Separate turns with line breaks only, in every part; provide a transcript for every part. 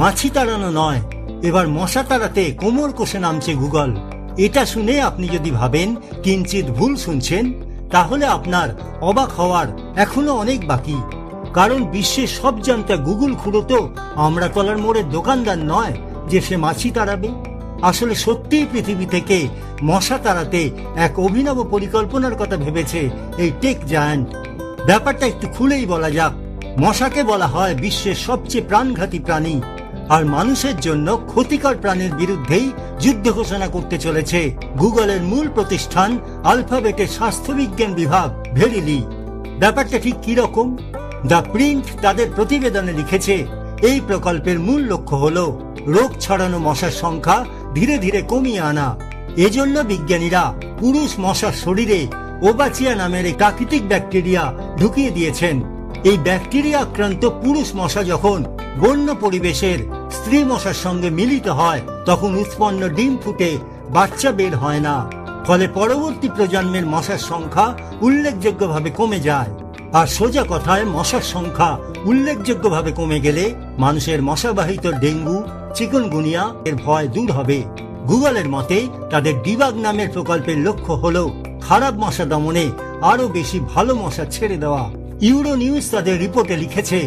মাছি তাড়ানো নয়, এবার মশা তাড়াতে কোমর কষে নামছে গুগল। এটা শুনে আপনি যদি ভাবেন কিঞ্চিত ভুল শুনছেন, তাহলে আপনার অবাক হওয়ার এখনো অনেক বাকি। কারণ বিশ্বের সব জানতা গুগল খুঁড়ো তো আমরা তলার মোড়ের দোকানদার নয় যে সে মাছি তাড়াবে। আসলে সত্যিই পৃথিবী থেকে মশা তাড়াতে এক অভিনব পরিকল্পনার কথা ভেবেছে এই টেক জায়ান্ট। ব্যাপারটা একটু খুলেই বলা যাক। মশাকে বলা হয় বিশ্বের সবচেয়ে প্রাণঘাতী প্রাণী, আর মানুষের জন্য ক্ষতিকর প্রাণীর বিরুদ্ধেই যুদ্ধ ঘোষণা করতে চলেছে গুগলের মূল প্রতিষ্ঠান আলফাবেটের স্বাস্থ্যবিজ্ঞান বিভাগ ভেরিলি। ব্যাপারটা ঠিক কি রকম? দ্য প্রিন্ট তাদের প্রতিবেদনে লিখেছে, এই প্রকল্পের মূল লক্ষ্য হল রোগ ছড়ানো মশার সংখ্যা ধীরে ধীরে কমিয়ে আনা। এজন্য বিজ্ঞানীরা পুরুষ মশার শরীরে ওবাচিয়া নামের এক প্রাকৃতিক ব্যাকটেরিয়া ঢুকিয়ে দিয়েছেন। এই ব্যাকটেরিয়া আক্রান্ত পুরুষ মশা যখন বন্য পরিবেশের স্ত্রী মশার সঙ্গে মিলিত হয়, তখন উৎপন্ন ডিম ফুটে বাচ্চা বের হয় না। ফলে পরবর্তী প্রজন্মের মশার সংখ্যা উল্লেখযোগ্যভাবে কমে যায়। আর সোজা কথায়, মশার সংখ্যা উল্লেখযোগ্যভাবে কমে গেলে মানুষের মশাবাহিত ডেঙ্গু, চিকুনগুনিয়া এর ভয় দূর হবে। গুগলের মতে তাদের ডিবাগ নামের প্রকল্পের লক্ষ্য হল খারাপ মশা দমনে আরো বেশি ভালো মশা ছেড়ে দেওয়া। ইউরো নিউজ তাদের রিপোর্টে লিখেছে,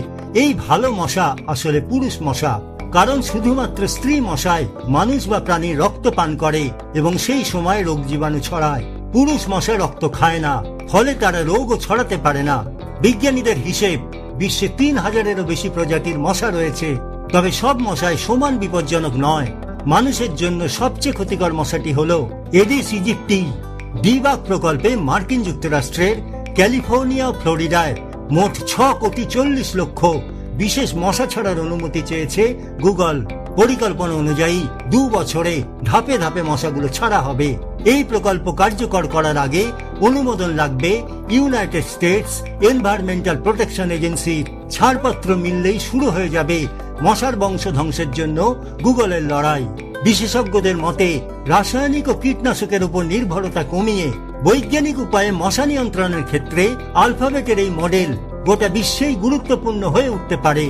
এই ভালো মশা আসলে পুরুষ মশা, কারণ শুধুমাত্র স্ত্রী মশাই মানুষ বা প্রাণীর রক্ত পান করে এবং সেই সময় রোগ জীবাণু ছড়ায়। পুরুষ মশা রক্ত খায় না, ফলে তারা রোগও ছড়াতে পারে না। বিজ্ঞানীদের হিসেব, বিশ্বে 3000-এরও বেশি প্রজাতির মশা রয়েছে, তবে সব মশাই সমান বিপজ্জনক নয়। মানুষের জন্য সবচেয়ে ক্ষতিকর মশাটি হল এডিস ইজিপ্টি। ডিবাগ প্রকল্পে মার্কিন যুক্তরাষ্ট্রের ক্যালিফোর্নিয়া ও ফ্লোরিডায় মোট 6,40,00,000 বিশেষ মশা ছাড়ার অনুমতি চেয়েছে গুগল। পরিকল্পনা অনুযায়ী 2 বছরে ধাপে ধাপে মশাগুলো ছাড়া হবে। এই প্রকল্প কার্যকর করার আগে অনুমোদন লাগবে United states environmental protection agency. ছাড়পত্র মিললেই শুরু হয়ে যাবে মশার বংশ ধ্বংসের জন্য গুগলের লড়াই। বিশেষজ্ঞদের মতে রাসায়নিক ও কীটনাশকের উপর নির্ভরতা কমিয়ে বৈজ্ঞানিক উপায়ে মশা নিয়ন্ত্রণের ক্ষেত্রে আলফাবেটের এই মডেল গোটা বিশ্বেই গুরুত্বপূর্ণ হয়ে উঠতে পারে।